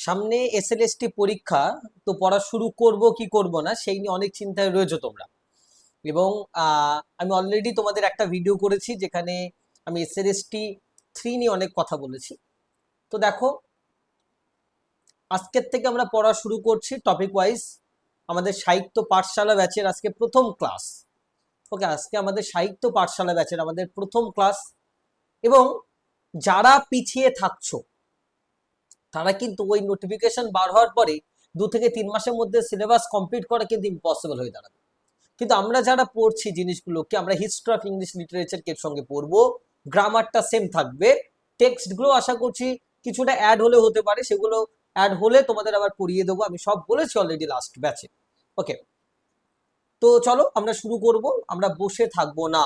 সামনে এসএলএসটি পরীক্ষা, তো পড়া শুরু করব কি করব না সেই নিয়ে অনেক চিন্তায় রয়েছে তোমরা। এবং আমি অলরেডি তোমাদের একটা ভিডিও করেছি যেখানে আমি এসএলএসটি 3 নিয়ে অনেক কথা বলেছি। তো দেখো, আজকের থেকে আমরা পড়া শুরু করছি টপিক ওয়াইজ। আমাদের সাহিত্য পাঠশালা ব্যাচের আজকে প্রথম ক্লাস। ওকে, আজকে আমাদের সাহিত্য পাঠশালা ব্যাচের আমাদের প্রথম ক্লাস। এবং যারা পিছিয়ে থাকছো তারা কিন্তু ওই নোটিফিকেশন বার হওয়ার পরে 2 থেকে 3 মাসের মধ্যে সিলেবাস কমপ্লিট করা কিন্তু ইম্পসিবল হয়ে দাঁড়াবে। কিন্তু আমরা যারা পড়ছি জিনিসগুলোকে, আমরা হিস্ট্রি অফ ইংলিশ লিটারেচারকে এর সঙ্গে পড়বো, গ্রামারটা সেম থাকবে, টেক্সটগুলো আশা করছি কিছুটা অ্যাড হলে হতে পারে, সেগুলো অ্যাড হলে তোমাদের আবার পড়িয়ে দেবো, আমি সব বলেছি অলরেডি লাস্ট ব্যাচে। ওকে, তো চলো আমরা শুরু করব। আমরা বসে থাকবো না।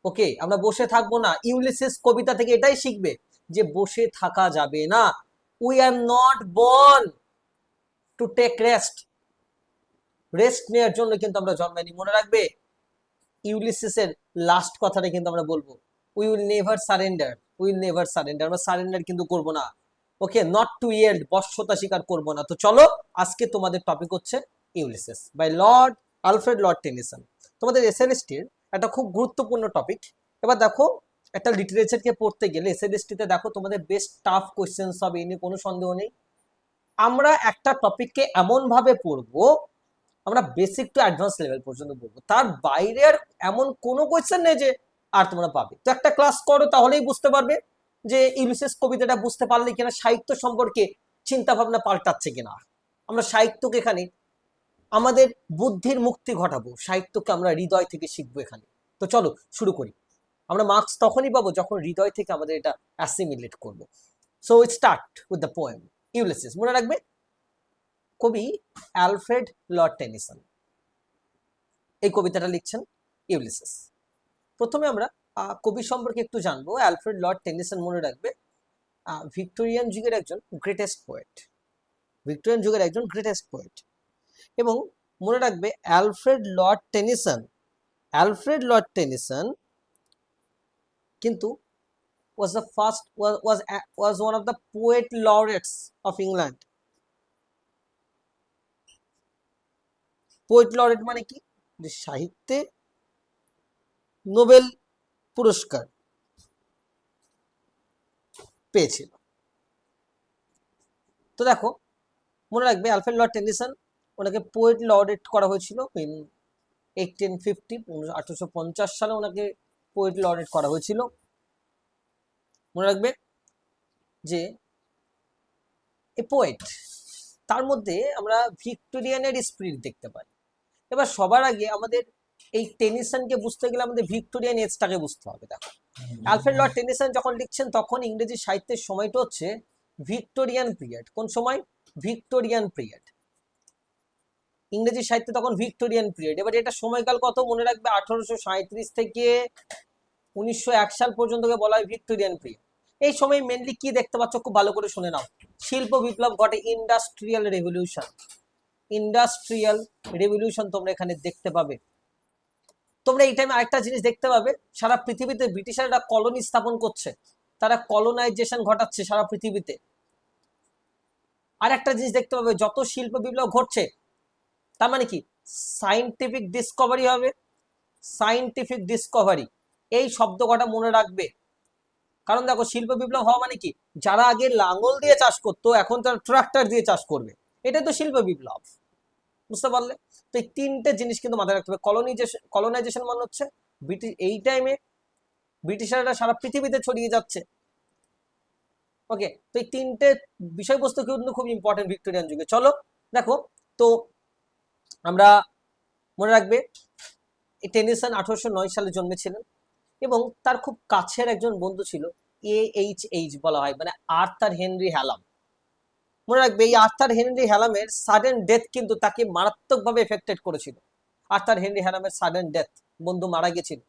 ওকে, আমরা বসে থাকবো না। ইউলিসিস কবিতা থেকে এটাই শিখবে যে বসে থাকা যাবে না। We are not born to take rest. Rest নেওয়ার জন্য কিন্তু আমরা জন্মাইনি, মনে রাখবে। ইউলিসিসের লাস্ট কথাটা কিন্তু আমরা বলবো, we will never surrender, will never surrender, আমরা সারেন্ডার কিন্তু করব না। ওকে, নট টু ইয়েল্ড, বশ্যতা স্বীকার করব না। তো চলো, আজকে তোমাদের টপিক হচ্ছে Ulysses by lord Alfred lord Tennyson. তোমাদের এসএলএসটির একটা খুব গুরুত্বপূর্ণ টপিক। এবার দেখো, একটা লিটারেচারকে পড়তে গেলে এসএলএসটিতে দেখো তোমাদের বেস্ট টাফ কোয়েশ্চেন্স হবে, এ নিয়ে কোনো সন্দেহ নেই। আমরা একটা টপিককে এমন ভাবে পড়বো, আমরা বেসিক টু অ্যাডভান্স লেভেল পর্যন্ত পড়বো, তার বাইরে আর এমন কোনো কোয়েশ্চেন নেই যে আর তোমরা পাবে। তো একটা ক্লাস করো, তাহলেই বুঝতে পারবে যে ইউলিসিস কবিতাটা বুঝতে পারলে কিনা সাহিত্য সম্পর্কে চিন্তা ভাবনা পাল্টাচ্ছে কিনা। আমরা সাহিত্যকে এখানে আমাদের বুদ্ধির মুক্তি ঘটাবো, সাহিত্যকে আমরা হৃদয় থেকে শিখবো এখানে। তো চলো শুরু করি। আমরা মার্কস তখনই পাবো যখন হৃদয় থেকে আমাদের এটা অ্যাসিমিলেট করবো। So start with the poem Ulysses. মনে রাখবে, কবি অ্যালফ্রেড লর্ড টেনিসন এই কবিতাটা লিখছেন, ইউলিসিস। প্রথমে আমরা কবি সম্পর্কে একটু জানবো। অ্যালফ্রেড লর্ড টেনিসন, মনে রাখবে, ভিক্টোরিয়ান যুগের একজন গ্রেটেস্ট পোয়েট, ভিক্টোরিয়ান যুগের একজন গ্রেটেস্ট পোয়েট। এবং মনে রাখবে, অ্যালফ্রেড লর্ড টেনিসন কিন্তু was the first was one of the poet laureates of England. Poet laureate মানে কি, যে সাহিত্যে নোবেল পুরস্কার পেয়েছিল। তো দেখো, মনে রাখবে অ্যালফ্রেড লর্ড টেনিসন, ওনাকে পোয়েট লরেট করা হয়েছিল ইন 1850, 1850 সালে ওনাকে পোয়েট লরেট করা হয়েছিল। মনে রাখবে যে এ পোয়েট, তার মধ্যে আমরা ভিক্টোরিয়ানের স্পিরিট দেখতে পাই। এবার সবার আগে আমাদের এই টেনিসনকে বুঝতে গেলে আমাদের ভিক্টোরিয়ান এজটাকে বুঝতে হবে। দেখো, অ্যালফ্রেড লর্ড টেনিসন যখন লিখছেন তখন ইংরেজি সাহিত্যের সময়টা হচ্ছে ভিক্টোরিয়ান পিরিয়ড। কোন সময়? Victorian period. ইংরেজি সাহিত্যে তখন ভিক্টোরিয়ান পিরিয়ড। এবার এটা সময়কাল কত? মনে রাখবে 1837 থেকে 1901 সাল পর্যন্ত বলা হয় ভিক্টোরিয়ান পিরিয়ড। এই সময় মেনলি কি দেখতে পাচ্ছ, খুব ভালো করে শুনে নাও। শিল্প বিপ্লব ঘটে, ইন্ডাস্ট্রিয়াল রেভলিউশন, ইন্ডাস্ট্রিয়াল রেভলিউশন তোমরা এখানে দেখতে পাবে। তোমরা এই টাইমে আরেকটা জিনিস দেখতে পাবে, সারা পৃথিবীতে ব্রিটিশাররা কলোনি স্থাপন করছে, তারা কলোনাইজেশন ঘটাচ্ছে সারা পৃথিবীতে। আর একটা জিনিস দেখতে পাবে, যত শিল্প বিপ্লব ঘটছে তার মানে কি, সাইন্টিফিক ডিসকভারি হবে। সাইন্টিফিক ডিসকভারি, এই শব্দ কটা মনে রাখবে। কারণ দেখো, শিল্প বিপ্লব হওয়া মানে কি, যারা আগে লাঙ্গল দিয়ে চাষ করতো এখন তারা ট্রাক্টর দিয়ে চাষ করবে, এটা তো শিল্প বিপ্লব। বুঝতে পারলে? তো এই তিনটে জিনিস কিন্তু মাথায় রাখতে হবে। কলোনাইজেশন মানে হচ্ছে ব্রিটিশ, এই টাইমে ব্রিটিশাররা সারা পৃথিবীতে ছড়িয়ে যাচ্ছে। ওকে, তো এই তিনটে বিষয়বস্তু কিন্তু খুব ইম্পর্টেন্ট ভিক্টোরিয়ান যুগে। চলো দেখো, তো আমরা মনে রাখবে টেনিসন 1809 সালে জন্মেছিলেন এবং তার খুব কাছের একজন বন্ধু ছিল, AHH বলা হয়, মানে আর্থার হেনরি হ্যালাম। মনে রাখবে, এই আর্থার হেনরি হ্যালামের সাডেন ডেথ কিন্তু তাকে মারাত্মকভাবে এফেক্টেড করেছিল। আর্থার হেনরি হ্যালামের সাডেন ডেথ, বন্ধু মারা গেছিল,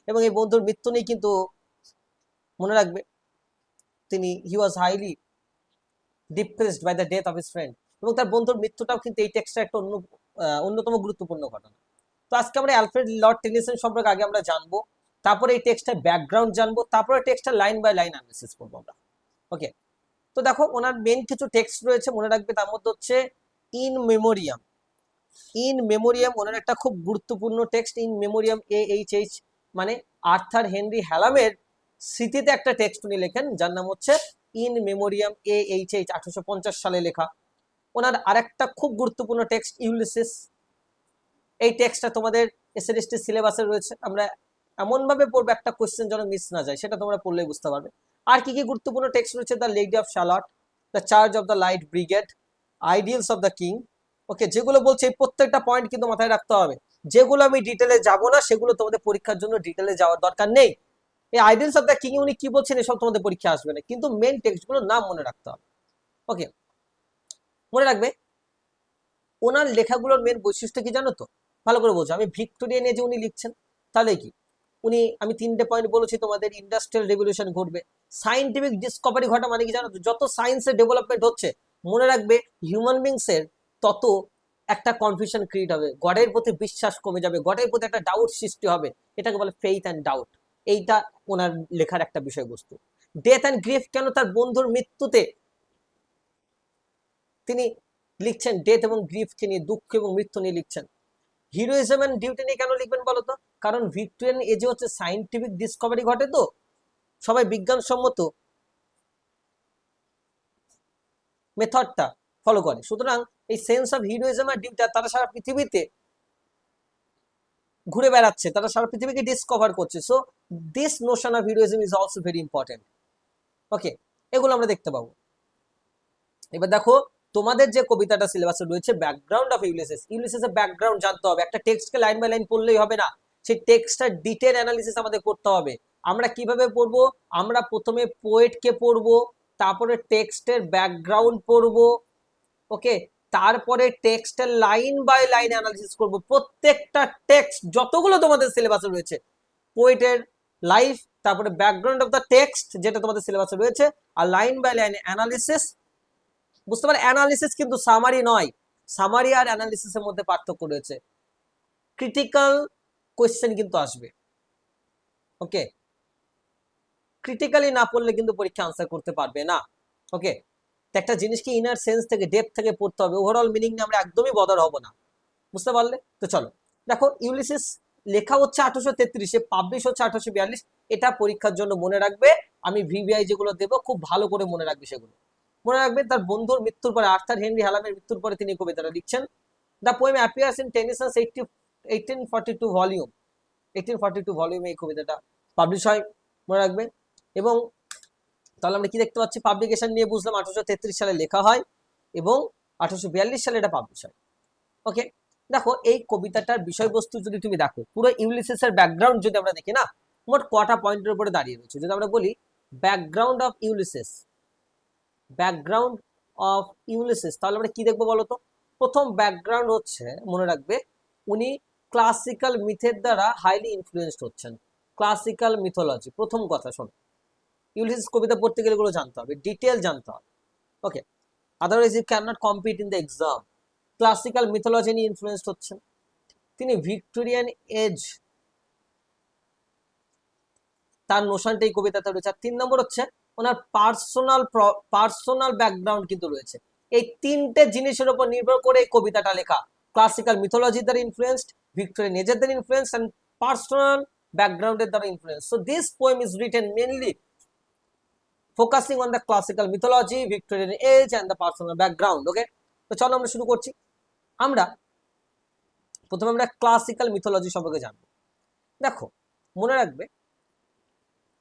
এবং এই বন্ধুর মৃত্যু নেই কিন্তু মনে রাখবে তিনি he was highly depressed by the death of his friend. এবং তার বন্ধুর মৃত্যুটাও কিন্তু এই টেক্সটের একটা অন্যতম গুরুত্বপূর্ণ ঘটনা। তো আজকে আমরা অ্যালফ্রেড লর্ড টেনিসন সম্পর্কে আগে আমরা জানবো, তারপরে এই টেক্সটের ব্যাকগ্রাউন্ড জানবো, তারপরে টেক্সটের লাইন বাই লাইন অ্যানালিসিস করবো আমরা। ওকে, তো দেখো ওনার মেন কিছু টেক্সট রয়েছে, মনে রাখবে তার মধ্যে হচ্ছে ইন মেমোরিয়াম। ইন মেমোরিয়াম ওনার একটা খুব গুরুত্বপূর্ণ টেক্সট, ইন মেমোরিয়াম AHH, মানে আর্থার হেনরি হ্যালামের স্মৃতিতে একটা টেক্সট উনি লেখেন যার নাম হচ্ছে ইন মেমোরিয়াম AHH, 1850 সালে লেখা। ওনার আরেকটা খুব গুরুত্বপূর্ণ টেক্সট ইউলিসিস। এই টেক্সটটা তোমাদের এসএসটি সিলেবাসে রয়েছে, আমরা এমন ভাবে পড়বো একটা কোশ্চেন যেন মিস না যায়, সেটা তোমরা পড়লেই বুঝতে পারবে। আর কি কি গুরুত্বপূর্ণ টেক্সট রয়েছে, the lady of Shalott, the charge of the light brigade, ideals of the king. Okay, যেগুলো বলছে এই প্রত্যেকটা পয়েন্ট কিন্তু মাথায় রাখতে হবে। যেগুলো আমি ডিটেলে যাব না সেগুলো তোমাদের পরীক্ষার জন্য ডিটেলে যাওয়ার দরকার নেই। এই আইডিয়ালস অফ দ্য কিং উনি কি বলছেন এসব তোমাদের পরীক্ষা আসবে না, কিন্তু মেন টেক্সটগুলোর নাম মনে রাখতে হবে। ওকে, মনে রাখবে ওনার লেখাগুলোর মেন বৈশিষ্ট্য কি জানো তো, ভালো করে বলছো। আমি ভিক্টোরিয়া নিয়ে যে উনি লিখছেন, তাহলে কি উনি, আমি 3টে পয়েন্ট বলেছি তোমাদের, ইন্ডাস্ট্রিয়াল রেভলিউশন ঘটবে, সাইন্টিফিক ডিসকভারি ঘটা, মানে কি জানো তো, যত সায়েন্সের ডেভেলপমেন্ট হচ্ছে মনে রাখবে হিউম্যান বিংস এর তত একটা কনফিউশন ক্রিয়েট হবে, গডের প্রতি বিশ্বাস কমে যাবে, গডের প্রতি একটা ডাউট সৃষ্টি হবে, এটাকে বলে ফেইথ অ্যান্ড ডাউট। এইটা ওনার লেখার একটা বিষয়বস্তু। ডেথ অ্যান্ড গ্রিফ, কেন তার বন্ধুর মৃত্যুতে তিনি লিখছেন, ডেথ এবং গ্রিফকে নিয়ে, দুঃখ এবং মৃত্যু নিয়ে লিখছেন। হিরোইজম এন্ড ডিউটি নিয়ে কেন লিখবেন বলতো, কারণ ভিক্টোরিয়ান এজে হচ্ছে সাইন্টিফিক ডিসকভারি ঘটে, তো সবাই বিজ্ঞানসম্মত মেথডটা ফলো করে, সুতরাং এই সেন্স অফ হিরোইজম আর ডিউটি তারা সারা পৃথিবীতে ঘুরে বেড়াচ্ছে, তারা সারা পৃথিবীকে ডিসকভার করছে। So this notion of heroism is also very important. Okay, এগুলো আমরা দেখতে পাবো। এবার দেখো তোমাদের যে কবিতাটা সিলেবাসে রয়েছে, ব্যাকগ্রাউন্ড অফ ইউলিসিস, ইউলিসিসের ব্যাকগ্রাউন্ড জানতে হবে। একটা টেক্সটকে লাইন বাই লাইন পড়লেই হবে না, সেই টেক্সটটার ডিটেল অ্যানালিসিস আমাদের করতে হবে। আমরা কিভাবে পড়বো, আমরা প্রথমে পোয়েটকে পড়বো, তারপরে টেক্সটের ব্যাকগ্রাউন্ড পড়বো, ওকে, তারপরে টেক্সটের লাইন বাই লাইন অ্যানালিসিস করব। প্রত্যেকটা টেক্সট যতগুলো তোমাদের সিলেবাসে রয়েছে, পোয়েটের লাইফ, তারপরে ব্যাকগ্রাউন্ড অফ দ্য টেক্সট যেটা তোমাদের সিলেবাসে রয়েছে, আর লাইন বাই লাইন অ্যানালিসিস। বুঝতে পারো অ্যানালিসিস কিন্তু সামারি নয়, সামারি আর অ্যানালিসিসের মধ্যে পার্থক্য রয়েছে। ক্রিটিক্যাল কোয়েশ্চেন কিন্তু আসবে, ওকে, ক্রিটিক্যালি না পড়লে কিন্তু পরীক্ষা আনসার করতে পারবে না। ওকে, একটা জিনিসকে ইনার সেন্স থেকে, ডেপথ থেকে পড়তে হবে, ওভারঅল মিনিং নিয়ে আমরা একদমই বদর হব না। বুঝতে পারলে তো? চলো দেখো, ইউলিসিস লেখা হচ্ছে 1833, পাবলিশ হচ্ছে 1842। এটা পরীক্ষার জন্য মনে রাখবে, আমি ভিভিআই যেগুলো দেবো খুব ভালো করে মনে রাখবে সেগুলো। মনে রাখবে তার বন্ধুর মৃত্যুর পরে, আর্থার হেনরি হ্যালামের মৃত্যুর পরে তিনি কবিতাটা লিখছেন। The poem appears in Tennyson's 1842 volume, 1842 ভলিউমে এই কবিতাটা পাবলিশ হয়, মনে রাখবে। এবং তাহলে আমরা কি দেখতে পাচ্ছি, পাবলিকেশন নিয়ে বুঝলাম 1833 সালে লেখা হয় এবং 1842 সালে এটা পাবলিশ হয়। ওকে, দেখো এই কবিতাটার বিষয়বস্তু যদি তুমি দেখো, পুরো ইউলিসিসের ব্যাকগ্রাউন্ড যদি আমরা দেখি না, মোট কটা পয়েন্টের উপরে দাঁড়িয়ে রয়েছে। যদি আমরা বলি background of Ulysses, background of Ulysses, তাহলে আমরা কি দেখবো বলতো। প্রথম ব্যাকগ্রাউন্ড হচ্ছে, মনে রাখবে উনি ক্লাসিক্যাল মিথের দ্বারা হাইলি ইনফ্লুয়েন্সড হচ্ছেন। ক্লাসিক্যাল মিথোলজি, প্রথম কথা শোনো, ইউলিসিস কবিতা পড়তে গেলে এগুলো জানতে হবে, ডিটেল জানতে হবে। Okay, otherwise you can not compete in the exam. Classical mythology নিয়ে ইনফ্লুয়েন্সড হচ্ছেন। তিনি ভিক্টোরিয়ান এজ, তার নোশনটা এই কবিতাতে রয়েছে। আর 3 নম্বর হচ্ছে ওনার পার্সোনাল ব্যাকগ্রাউন্ড কিন্তু রয়েছে। এই 3টে জিনিসের উপর নির্ভর করে এই কবিতাটা লেখা। ক্লাসিক্যাল মিথোলজি দ্বারা ইনফ্লুয়েন্সড, ভিক্টোরিয়ান এজের দ্বারা ইনফ্লুয়েন্স, এন্ড পার্সোনাল ব্যাকগ্রাউন্ডের দ্বারা influence. So this poem is written mainly focusing on the classical mythology, Victorian age and the personal background. Okay, তো চলো আমরা শুরু করছি। আমরা প্রথমে আমরা ক্লাসিক্যাল মিথোলজি সম্পর্কে জানবো। দেখো মনে রাখবে,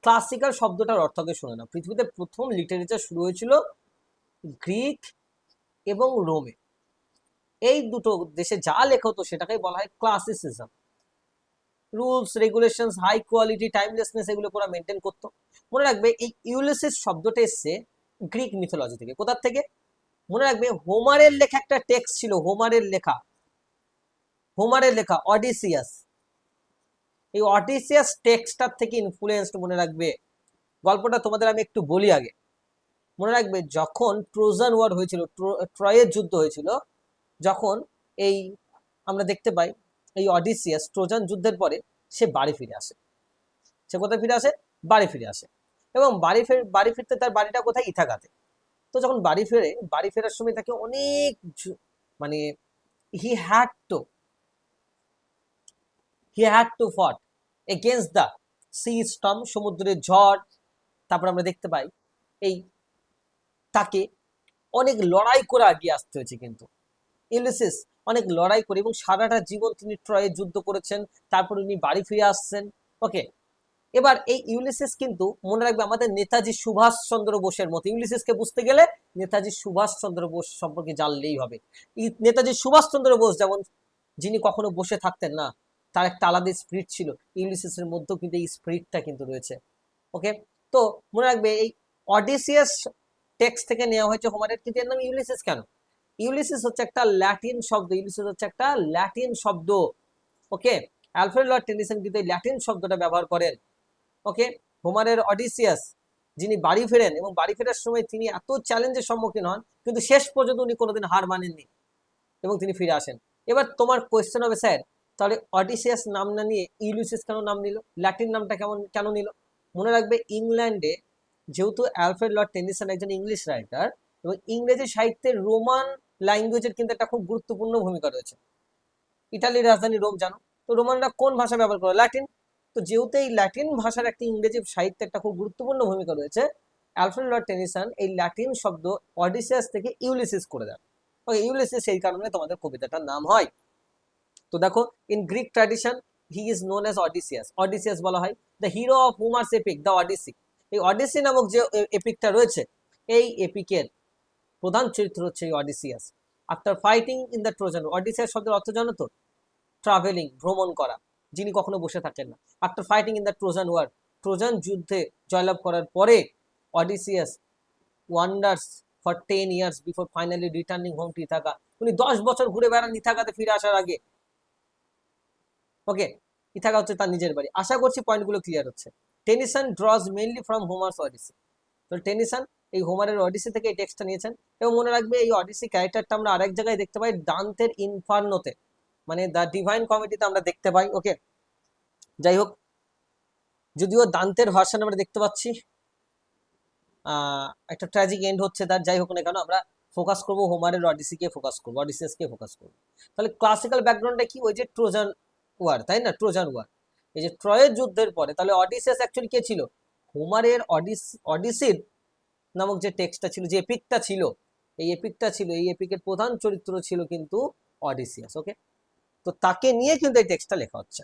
ক্লাসিক্যাল শব্দটার অর্থকে শুনে না। পৃথিবীতে প্রথম লিটারেচার শুরু হয়েছিল গ্রিক এবং রোমে। এই দুটো দেশে যা লেখা হতো সেটাকেই বলা হয় classicism. Rules, regulations, high quality, timelessness, এগুলো পুরো মেনটেন করতো। মনে রাখবে এই ইউলিসিস শব্দটা এসছে গ্রিক মিথোলজি থেকে। কোথার থেকে? মনে রাখবে হোমারের লেখা একটা টেক্সট ছিল, হোমারের লেখা অডিসিয়াস। এই অডিসিয়াস টেক্সটার থেকে ইনফ্লুয়েন্সড, মনে রাখবে। গল্পটা তোমাদের আমি একটু বলি আগে। মনে রাখবে যখন ট্রোজান ওয়ার হয়েছিল, ট্রয়ের যুদ্ধ হয়েছিল, যখন এই আমরা দেখতে পাই এই অডিসিয়াস ট্রোজান যুদ্ধের পরে সে বাড়ি ফিরে আসে। সে কোথায় ফিরে আসে? বাড়ি ফিরে আসে। এবং বাড়ি ফিরতে তার বাড়িটা কোথায়? ইথাকাতে। তো যখন বাড়ি ফেরার সময় তাকে অনেক মানে হি হ্যাড টু ফট এগেনস্ট দ্য সি স্টর্ম, সমুদ্রের ঝড়। তারপর আমরা দেখতে পাই এই তাকে অনেক লড়াই করে এগিয়ে আসতে হয়েছে, কিন্তু ইউলিসিস অনেক লড়াই করে এবং সারাটা জীবন তিনি ট্রয়ে যুদ্ধ করেছেন, তারপর উনি বাড়ি ফিরে আসছেন। ওকে, এবার এই ইউলিসিস কিন্তু মনে রাখবে আমাদের নেতাজি সুভাষ চন্দ্র বোসের মতো। ইউলিসিসকে বুঝতে গেলে নেতাজি সুভাষ চন্দ্র বোস সম্পর্কে জানলেই হবে। নেতাজি সুভাষ চন্দ্র বোস যেমন, যিনি কখনো বসে থাকতেন না, তার একটা আলাদা স্পিরিট ছিল, ইউলিসিসের মধ্যেও কিন্তু এই স্পিরিটটা কিন্তু রয়েছে। ওকে, তো মনে রাখবে এই অডিসিয়াস টেক্সট থেকে নেওয়া হয়েছে হোমারের, কিন্তু এর নাম ইউলিসিস কেন? ইউলিসিস হচ্ছে একটা ল্যাটিন শব্দ, ইউলিসিস হচ্ছে একটা ল্যাটিন শব্দ। ওকে, অ্যালফ্রেড লর্ড টেনিসন কিন্তু এই ল্যাটিন শব্দটা ব্যবহার করেন। ওকে, হোমারের অডিসিয়াস যিনি বাড়ি ফেরেন এবং বাড়ি ফেরার সময় তিনি এত চ্যালেঞ্জের সম্মুখীন হন, কিন্তু শেষ পর্যন্ত উনি কোনোদিন হার মানেননি এবং তিনি ফিরে আসেন। এবার তোমার কোয়েশ্চেন হবে, স্যার তাহলে অডিসিয়াস নাম না নিয়ে ইউলিসিস কেন নাম নিল, ল্যাটিন নামটা কেন নিল? মনে রাখবে ইংল্যান্ডে যেহেতু অ্যালফ্রেড লর্ড টেনিসন একজন ইংলিশ রাইটার, এবং ইংরেজি সাহিত্যের রোমান ল্যাঙ্গুয়েজের কিন্তু একটা খুব গুরুত্বপূর্ণ ভূমিকা রয়েছে। ইটালির রাজধানী রোম জানো, তো রোমানরা কোন ভাষা ব্যবহার করে? ল্যাটিন। তো যেহেতু এই ল্যাটিন ভাষার একটা ইংরেজি সাহিত্যে একটা খুব গুরুত্বপূর্ণ ভূমিকা রয়েছে, অ্যালফ্রেড লর্ড টেনিসন এই ল্যাটিন শব্দ অডিসিয়াস থেকে ইউলিসিস করে দেন। ওকে, ইউলিসিস সেই কারণে তোমাদের কবিতাটার নাম হয়। তো দেখো, in Greek tradition he is known as Odysseus, Odysseus বলা হয় the hero of Homer's epic the Odyssey. এই অডিসি নামক যে এপিকটা রয়েছে, এই এপিকের প্রধান চরিত্র হচ্ছে এই Odysseus. After fighting in the Trojan, Odysseus শব্দের অর্থ জানো তো? ট্রাভেলিং, ভ্রমণ করা, যিনি কখনো বসে থাকেন না। After fighting in the Trojan war, Trojan যুদ্ধে জয়লাভ করার পরে Odysseus wanders for 10 years before finally returning home to Ithaca. উনি 10 বছর ঘুরে বেড়ান ইথাকাতে ফিরে আসার আগে। ওকে, ইথাকা হচ্ছে তার নিজের বাড়ি। আশা করছি পয়েন্টগুলো ক্লিয়ার হচ্ছে। Tennyson ড্রজ mainly from হোমার্স Odyssey. তো টেনিসন এই হোমারের অডিসি থেকে এই টেক্সটটা নিয়েছেন, এবং মনে রাখবে এই অডিসি ক্যারেক্টারটা আমরা আরেক জায়গায় দেখতে পাই, দান্তের ইনফার্নোতে, মানে দ্য ডিভাইন কমেডিতে আমরা দেখতে পাই। ওকে, যাই হোক, যদিও দান্তের ভার্সন আমরা দেখতে পাচ্ছি একটা ট্র্যাজিক এন্ড হচ্ছে তার, যাই হোক না কেন আমরা ফোকাস করবো হোমারের অডিসিকে ফোকাস করবো, অডিসিয়াসকে ফোকাস করবো। তাহলে ক্লাসিক্যাল ব্যাকগ্রাউন্ডটা কি? ওই যে ট্রোজান ওয়ার, তাই না? ট্রোজান ওয়ার, এই যে ট্রয়ের যুদ্ধের পরে। তাহলে অডিসিয়াস অ্যাকচুয়ালি কে ছিল? হোমারের অডিসির নামক যে টেক্সটটা ছিল, যে এপিকটা ছিল, এই এপিকের প্রধান চরিত্র ছিল কিন্তু অডিসিয়াস। ওকে, তো তাকে নিয়ে কিন্তু এই টেক্সটটা লেখা হচ্ছে।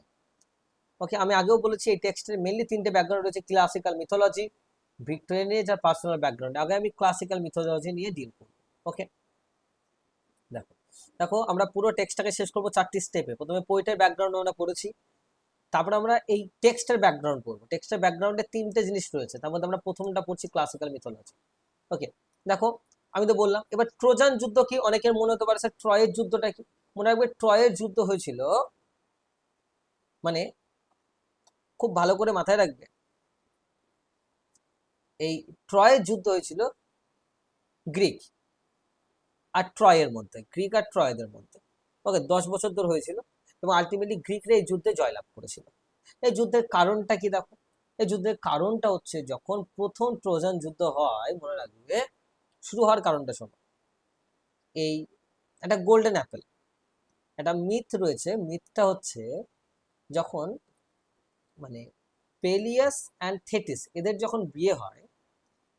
ওকে, আমি আগেও বলেছি এই টেক্সটের মেনলি 3টে ব্যাকগ্রাউন্ড রয়েছে, ক্লাসিক্যাল মিথোলজি, ভিক্টোরিয়ান এজ আর পার্সোনাল ব্যাকগ্রাউন্ড। আগে আমি ক্লাসিক্যাল মিথোলজি নিয়ে ডিল করব। ওকে, দেখো দেখো আমরা পুরো টেক্সটটাকে শেষ করবো 4টি স্টেপে। প্রথমে পোয়েটের ব্যাকগ্রাউন্ড আমরা পড়েছি, তারপরে আমরা এই টেক্সটের ব্যাকগ্রাউন্ড পড়বো। টেক্সটের ব্যাকগ্রাউন্ডে 3টে জিনিস রয়েছে, তার মধ্যে আমরা প্রথমটা পড়ছি ক্লাসিক্যাল মিথোলজি। ওকে, দেখো আমি তো বললাম। এবার ট্রোজান যুদ্ধ কি? অনেকের মনে হতে পারে স্যার ট্রয়ের যুদ্ধটা কি? মনে রাখবে ট্রয়ের যুদ্ধ হয়েছিল, মানে খুব ভালো করে মাথায় রাখবে, এই ট্রয়ের যুদ্ধ হয়েছিল গ্রিক আর ট্রয়ের মধ্যে, গ্রিক আর ট্রয়েদের মধ্যে। ওকে, 10 বছর ধরে হয়েছিল এবং আলটিমেটলি গ্রিকরা এই যুদ্ধে জয়লাভ করেছিল। এই যুদ্ধের কারণটা কি? দেখো, এই যুদ্ধের কারণটা হচ্ছে যখন প্রথম ট্রোজান যুদ্ধ হয়, মনে রাখবে শুরু হওয়ার কারণটা শোনো। এই একটা গোল্ডেন অ্যাপেল, একটা মিথ রয়েছে। মিথটা হচ্ছে যখন মানে পেলিয়াস অ্যান্ড থেটিস এদের যখন বিয়ে হয়,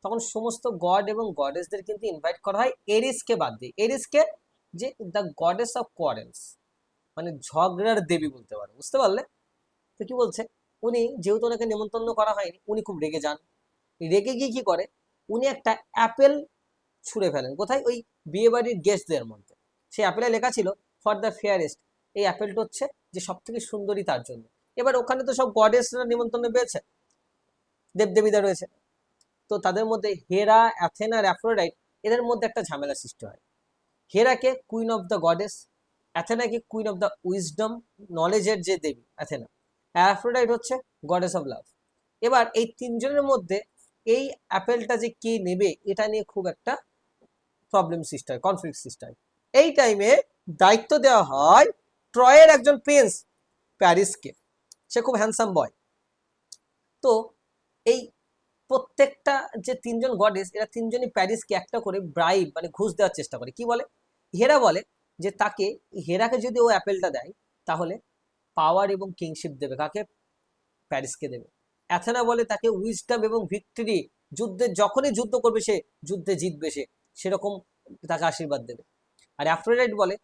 তখন সমস্ত গড এবং গডেসদের কিন্তু ইনভাইট করা হয়, এরিসকে বাদ দিয়ে। এরিসকে, যে দ্য গডেস অফ কোয়ারেলস, মানে ঝগড়ার দেবী বলতে পারো, বুঝতে পারলে? তো কি বলছে, উনি যেহেতু ওনাকে নেমন্তন্ন করা হয়নি, উনি খুব রেগে যান। রেগে গিয়ে কি করে, উনি একটা অ্যাপেল ছুঁড়ে ফেলেন। কোথায়? ওই বিয়ে বাড়ির গেস্টদের মধ্যে। সেই অ্যাপেলে লেখা ছিল ফর দ্য ফেয়ারেস্ট, এই অ্যাপেলটা হচ্ছে যে সব থেকে সুন্দরী তার জন্য। এবার ওখানে তো সব গডেসরা নিমন্ত্রণ পেয়েছে, দেবদেবীরা রয়েছে, তো তাদের মধ্যে হেরা, অ্যাথেনা আর অ্যাফ্রোডাইট, এদের মধ্যে একটা ঝামেলা সৃষ্টি হয়। হেরাকে কুইন অফ দ্য গডেস, অ্যাথেনাকে কুইন অফ দ্য উইজডম, নলেজের যে দেবী অ্যাথেনা, অ্যাফ্রোডাইট হচ্ছে গডেস অফ লাভ। এবার এই তিনজনের মধ্যে এই অ্যাপেলটা যে কে নেবে, এটা নিয়ে খুব একটা প্রবলেম সৃষ্টি হয়, কনফ্লিক্ট সৃষ্টি হয়। এই টাইমে দায়িত্ব দেওয়া হয় ট্রয়ের একজন প্রিন্স প্যারিসকে। সে খুব হ্যান্ডসাম বয়। তো এই প্রত্যেকটা যে তিনজন গডেস, এরা তিনজনই প্যারিসকে একটা করে ব্রাইব মানে ঘুষ দেওয়ার চেষ্টা করে। কি বলে? হেরা বলে যে তাকে, হেরাকে যদি ও অ্যাপেলটা দেয় তাহলে পাওয়ার এবং কিংশিপ দেবে। কাকে? প্যারিসকে দেবে। অ্যাথেনা বলে তাকে উইজডম এবং ভিক্টরি, যুদ্ধে যখনই যুদ্ধ করবে সে যুদ্ধে জিতবে, সে সেরকম তাকে আশীর্বাদ দেবে। আর অ্যাফ্রোডাইট বলে,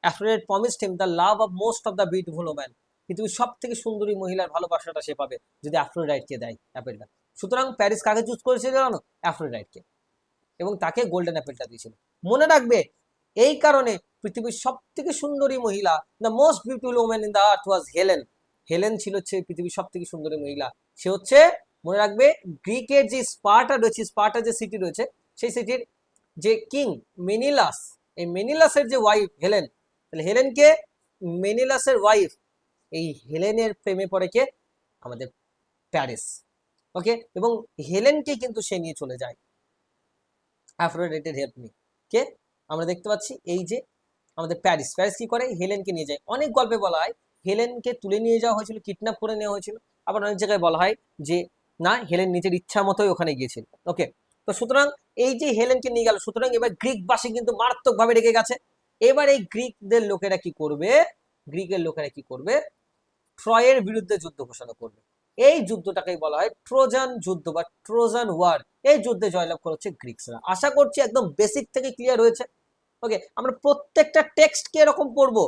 Aphrodite promised him the love of most of the beautiful woman, পৃথিবীর সব থেকে সুন্দরী মহিলার ভালোবাসাটা সে পাবে যদি অ্যাফ্রোডাইটকে দেয় অ্যাপেলটা। সুতরাং প্যারিস কাকে চুজ করেছিল জানো? অ্যাফ্রোডাইটকে, এবং তাকে গোল্ডেন অ্যাপেলটা দিয়েছিল। মনে রাখবে এই কারণে পৃথিবীর সব থেকে সুন্দরী মহিলা, the most beautiful woman in the earth was Helen. Helen ছিল হচ্ছে পৃথিবীর সব থেকে সুন্দরী মহিলা। সে হচ্ছে, মনে রাখবে, গ্রিকের যে স্পার্টা রয়েছে, স্পার্টা যে সিটি রয়েছে, সেই সিটির যে কিং মেনিলাস, এই মেনিলাসের যে ওয়াইফ হেলেন, তাহলে হেলেনকে, মেনিলাসের ওয়াইফ, এই হেলেনের প্রেমে পড়ে কে? আমাদের প্যারিস। ওকে, এবং হেলেনকে কিন্তু সে নিয়ে চলে যায় অ্যাফ্রোডাইটের হেল্প নিয়ে। কে? আমরা দেখতে পাচ্ছি এই যে আমাদের প্যারিস। প্যারিস কি করে? হেলেনকে নিয়ে যায়। অনেক গল্পে বলা হয় হেলেনকে তুলে নিয়ে যাওয়া হয়েছিল, কিডন্যাপ করে নেওয়া হয়েছিল। আবার অনেক জায়গায় বলা হয় যে না, হেলেন নিজের ইচ্ছা মতোই ওখানে গিয়েছিল। ওকে, তো সুতরাং এই যে হেলেনকে নিয়ে গেল, সুতরাং এবার গ্রিকবাসী কিন্তু মারাত্মকভাবে রেগে গেছে। এবার এই গ্রিকদের লোকেরা কি করবে? গ্রিকের লোকেরা কি করবে? ট্রয়ের বিরুদ্ধে যুদ্ধ ঘোষণা করবে। এই যুদ্ধটাকেই বলা হয় ট্রোজান যুদ্ধ বা ট্রোজান ওয়ার। এই যুদ্ধে জয়লাভ করেছে গ্রিকসরা। আশা করছি একদম বেসিক থেকে ক্লিয়ার হয়েছে। ওকে, আমরা প্রত্যেকটা টেক্সটকে এরকম পড়বো,